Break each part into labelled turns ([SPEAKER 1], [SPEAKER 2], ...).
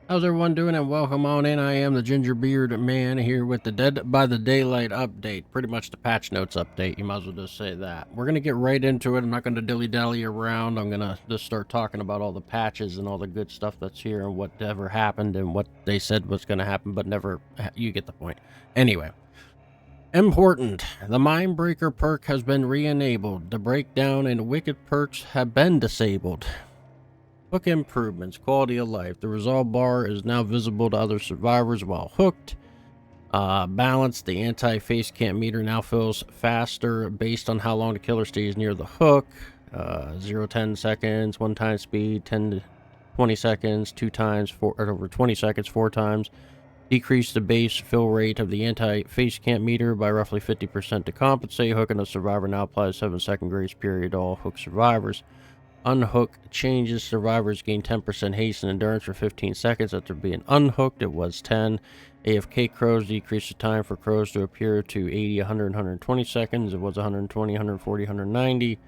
[SPEAKER 1] How's everyone doing? And welcome on in. I am the Gingerbeerdman here with the Dead by the Daylight update. Pretty much the patch notes update. You might as well just say that. We're going to get right into it. I'm not going to dilly-dally around. I'm going to just start talking about all the patches and all the good stuff that's here and whatever happened and what they said was going to happen, but never... You get the point. Anyway. Important. The Mindbreaker perk has been re-enabled. The breakdown and wicked perks have been disabled. Hook improvements, quality of life. The resolve bar is now visible to other survivors while hooked. Balance, the anti-face cam meter now fills faster based on how long the killer stays near the hook. 0 10 seconds, 1 time speed, 10 to 20 seconds, 2 times, over 20 seconds, 4 times. Decrease the base fill rate of the anti-face cam meter by roughly 50% to compensate. Hooking a survivor now applies 7-second grace period to all hook survivors. Unhook changes. Survivors gain 10% haste and endurance for 15 seconds after being unhooked. It was 10. AFK crows decrease the time for crows to appear to 80, 100, 120 seconds. It was 120, 140, 190.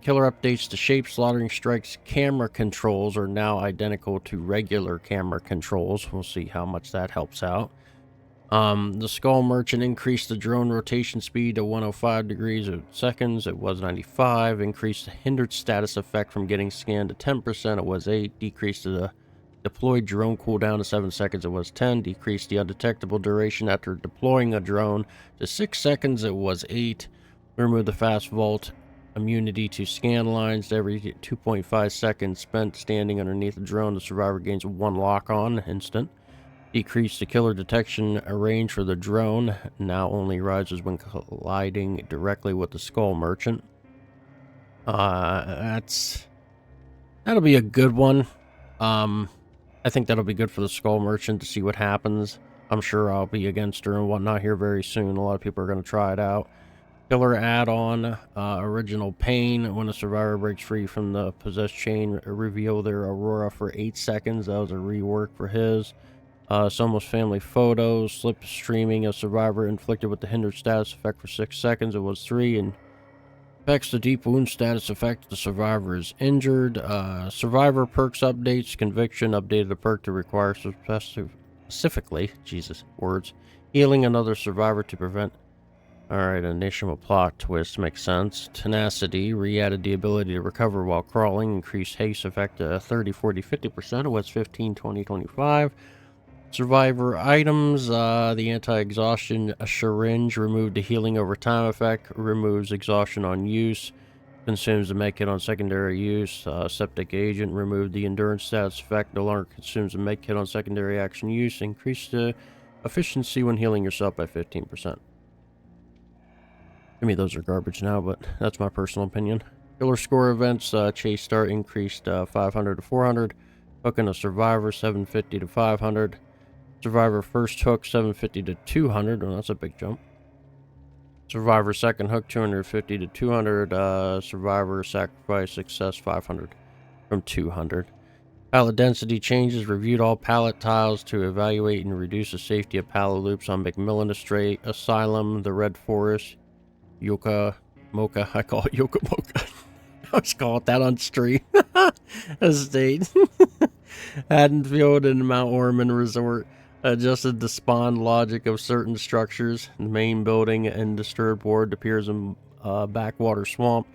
[SPEAKER 1] Killer updates to shape. Slaughtering strikes camera controls are now identical to regular camera controls. We'll see how much that helps out. The Skull Merchant increased the drone rotation speed to 105 degrees of seconds. It was 95. Increased the hindered status effect from getting scanned to 10%. It was 8. Decreased the deployed drone cooldown to 7 seconds. It was 10. Decreased the undetectable duration after deploying a drone to 6 seconds. It was 8. Removed the fast vault immunity to scan lines every 2.5 seconds spent standing underneath the drone. The survivor gains 1 lock on instant. Decrease the killer detection range for the drone. Now only rises when colliding directly with the Skull Merchant. That'll be a good one. I think that'll be good for the Skull Merchant to see what happens. I'm sure I'll be against her and whatnot here very soon. A lot of people are going to try it out. Killer add-on, original pain. When a survivor breaks free from the possessed chain, reveal their aurora for 8 seconds. That was a rework for his. Soma's family photos, slip streaming, a survivor inflicted with the hindered status effect for 6 seconds. It was 3, and affects the deep wound status effect. The survivor is injured. Survivor perks updates, conviction updated the perk to require specifically, Jesus, words, healing another survivor to prevent. Alright, initial plot twist makes sense. Tenacity, re-added the ability to recover while crawling, increased haste effect to 30, 40, 50%. It was 15, 20, 25. Survivor items, the anti-exhaustion syringe removed the healing over time effect, removes exhaustion on use, consumes the medkit on secondary use. Septic agent removed the endurance status effect, no longer consumes the medkit on secondary action use, increased the efficiency when healing yourself by 15%. I mean, those are garbage now, but that's my personal opinion. Killer score events, chase start increased 500 to 400, hooking a survivor 750 to 500. Survivor first hook 750 to 200. Well, that's a big jump. Survivor second hook 250 to 200. Survivor sacrifice success 500 from 200. Pallet density changes. Reviewed all pallet tiles to evaluate and reduce the safety of pallet loops on McMillan Estate, Asylum, the Red Forest, Yoka Mocha. I call it Yoka Mocha. I always call it that on stream. Estate. Haddonfield and Mount Ormond Resort. Adjusted the spawn logic of certain structures. The main building and disturbed ward appears in backwater swamp.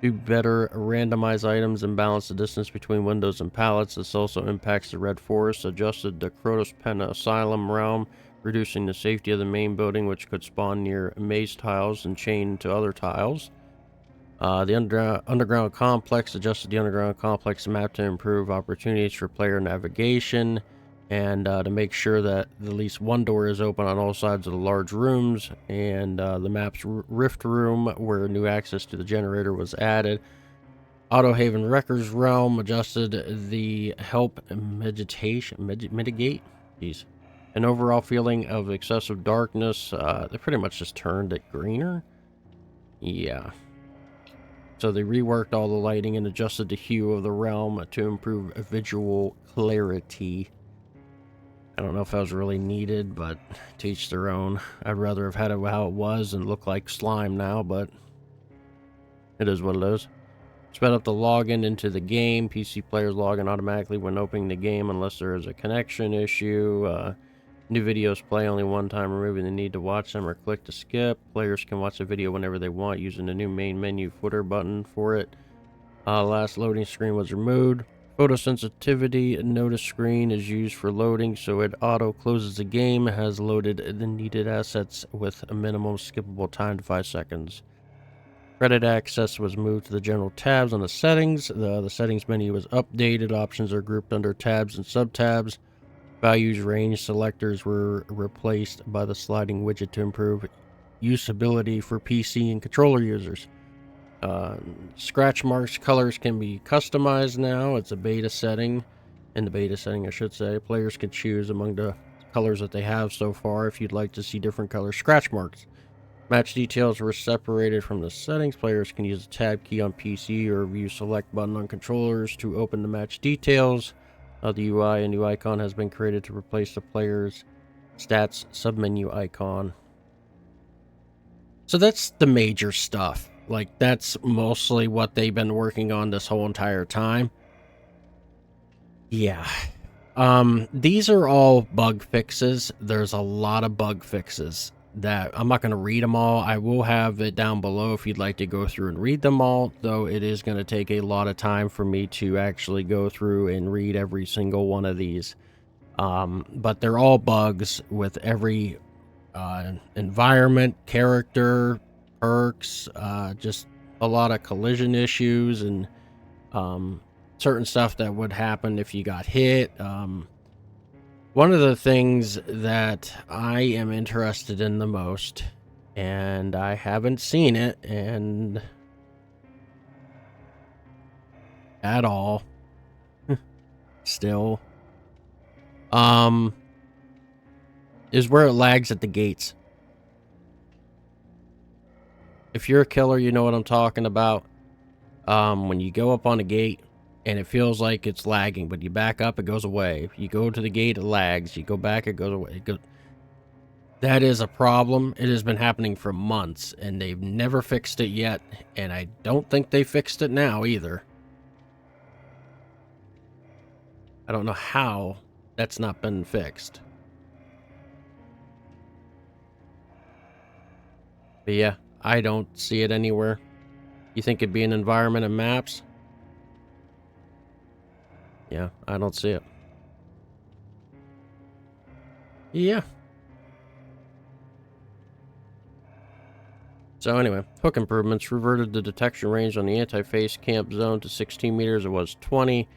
[SPEAKER 1] Do better randomize items and balance the distance between windows and pallets. This also impacts the Red Forest. Adjusted the Krotos Penna Asylum realm, reducing the safety of the main building, which could spawn near maze tiles and chain to other tiles. The underground complex, adjusted the underground complex map to improve opportunities for player navigation and to make sure that at least one door is open on all sides of the large rooms, and the map's rift room where new access to the generator was added. Auto Haven Wreckers realm, adjusted the help mitigate an overall feeling of excessive darkness. They pretty much just turned it greener. Yeah. So they reworked all the lighting and adjusted the hue of the realm to improve visual clarity. I don't know if that was really needed, but to each their own. I'd rather have had it how it was and look like slime now, but it is what it is. Sped up the login into the game. PC players log in automatically when opening the game unless there is a connection issue. New videos play only one time, removing the need to watch them or click to skip. Players can watch the video whenever they want using the new main menu footer button for it. Last loading screen was removed. Photosensitivity notice screen is used for loading, so it auto closes the game, has loaded the needed assets with a minimum skippable time to 5 seconds. Credit access was moved to the general tabs on the settings. The settings menu was updated. Options are grouped under tabs and subtabs. Values range selectors were replaced by the sliding widget to improve usability for PC and controller users. Scratch marks colors can be customized now. It's a beta setting. In the beta setting, I should say, players can choose among the colors that they have so far if you'd like to see different color scratch marks. Match details were separated from the settings. Players can use the tab key on PC or view select button on controllers to open the match details. The UI, a new icon has been created to replace the player's stats submenu icon. So that's the major stuff. Like, that's mostly what they've been working on this whole entire time. Yeah. These are all bug fixes. There's a lot of bug fixes that I'm not going to read them all. I will have it down below if you'd like to go through and read them all, though it is going to take a lot of time for me to actually go through and read every single one of these. But they're all bugs with every environment, character, perks, just a lot of collision issues and certain stuff that would happen if you got hit. One of the things that I am interested in the most, and I haven't seen it and at all still, is where it lags at the gates. If you're a killer, you know what I'm talking about. When you go up on a gate and it feels like it's lagging, but you back up, it goes away. If you go to the gate, it lags. You go back, it goes away. That is a problem. It has been happening for months, and they've never fixed it yet, and I don't think they fixed it now either. I don't know how that's not been fixed. But yeah, I don't see it anywhere. You think it'd be an environment and maps? Yeah, I don't see it. Yeah. So anyway, hook improvements reverted the detection range on the anti-face camp zone to 16 meters. It was 20.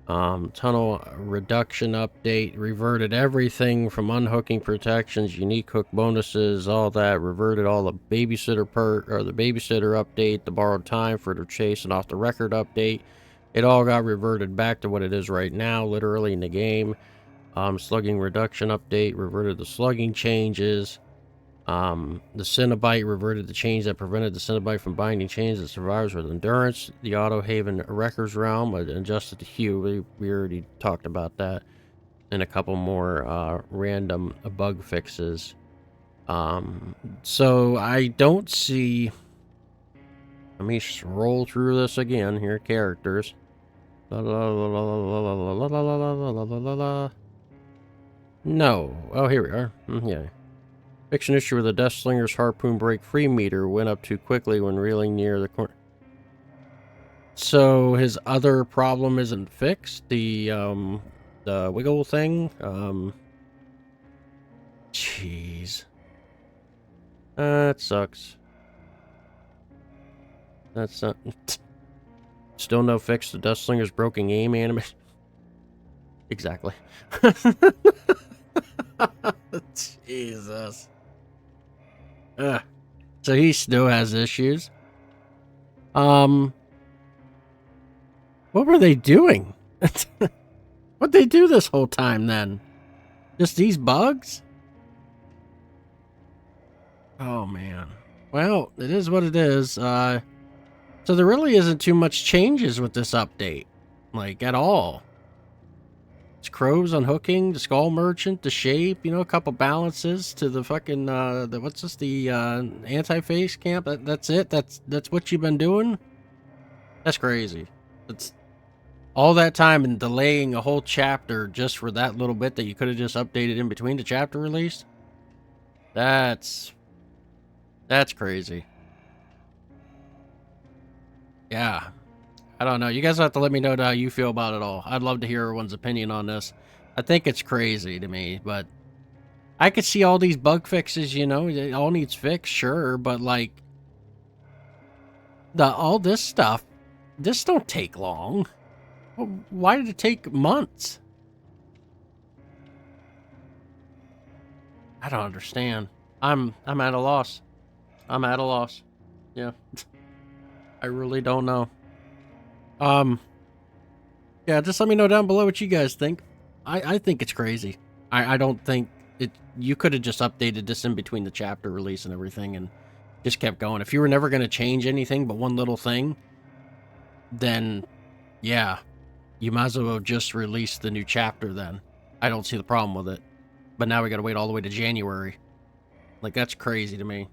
[SPEAKER 1] Tunnel reduction update reverted everything from unhooking protections, unique hook bonuses, all that. Reverted all the babysitter perk or the babysitter update, the borrowed time for the chase and off the record update. It all got reverted back to what it is right now, literally in the game. Slugging reduction update reverted the slugging changes. The Cinnabite reverted the chains that prevented the Cinnabite from binding chains that survivors with endurance. The Auto Haven Wrecker's Realm adjusted the hue. We already talked about that. And a couple more random bug fixes. So I don't see... Let me roll through this again here. Characters. No. Oh, here we are. Yeah. Fix an issue where the Death Slinger's harpoon break free meter went up too quickly when reeling near the corner. So his other problem isn't fixed. The wiggle thing. Jeez. That sucks. That's not. Still no fix to Death Slinger's broken aim animation. Exactly. Jesus. So he still has issues. What were they doing? What'd they do this whole time then? Just these bugs? Oh man. Well, it is what it is. So there really isn't too much changes with this update. Like, at all. It's crows unhooking, the skull merchant, the shape, you know, a couple balances to the fucking, what's this, the, anti-face camp? That's it? That's what you've been doing? That's crazy. It's all that time and delaying a whole chapter just for that little bit that you could have just updated in between the chapter release. That's crazy. Yeah. I don't know. You guys have to let me know how you feel about it all. I'd love to hear everyone's opinion on this. I think it's crazy to me, but I could see all these bug fixes, you know, it all needs fixed, sure, but like all this stuff, this don't take long. Why did it take months? I don't understand. I'm at a loss. I'm at a loss. Yeah. I really don't know. Yeah, just let me know down below what you guys think. I think it's crazy. I don't think it. You could have just updated this in between the chapter release and everything and just kept going. If you were never going to change anything but one little thing, then yeah, you might as well just release the new chapter then. I don't see the problem with it. But now we got to wait all the way to January. Like, that's crazy to me.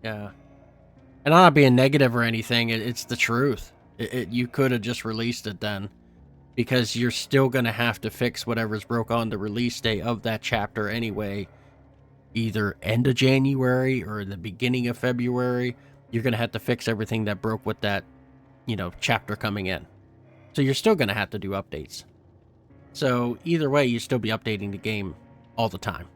[SPEAKER 1] Yeah. And I'm not being negative or anything. It's the truth. You could have just released it then. Because you're still going to have to fix whatever's broke on the release date of that chapter anyway. Either end of January or the beginning of February. You're going to have to fix everything that broke with that, you know, chapter coming in. So you're still going to have to do updates. So either way, you still be updating the game all the time.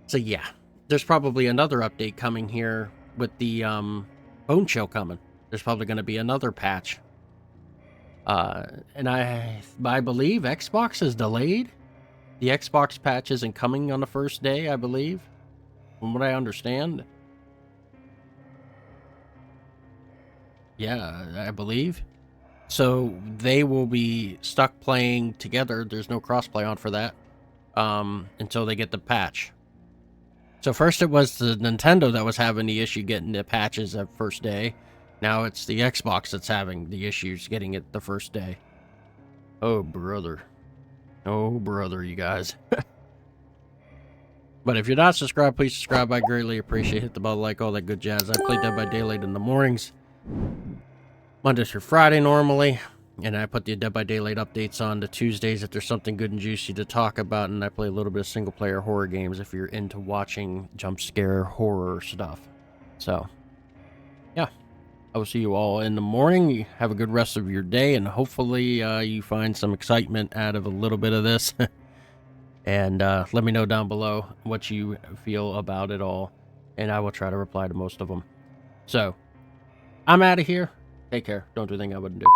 [SPEAKER 1] So yeah, there's probably another update coming here with the Bone Chill coming. There's probably going to be another patch. And I believe Xbox is delayed. The Xbox patch isn't coming on the first day, I believe, from what I understand. Yeah, I believe. So they will be stuck playing together. There's no crossplay on for that until they get the patch. So first it was the Nintendo that was having the issue getting the patches that first day. Now it's the Xbox that's having the issues getting it the first day. Oh, brother. Oh, brother, you guys. But if you're not subscribed, please subscribe. I greatly appreciate it. Hit the bell, like, all that good jazz. I play Dead by Daylight in the mornings. Monday through Friday normally. And I put the Dead by Daylight updates on the Tuesdays if there's something good and juicy to talk about. And I play a little bit of single-player horror games if you're into watching jump scare horror stuff. So, yeah. I will see you all in the morning. You have a good rest of your day. And hopefully you find some excitement out of a little bit of this. And let me know down below what you feel about it all. And I will try to reply to most of them. So, I'm out of here. Take care. Don't do anything I wouldn't do.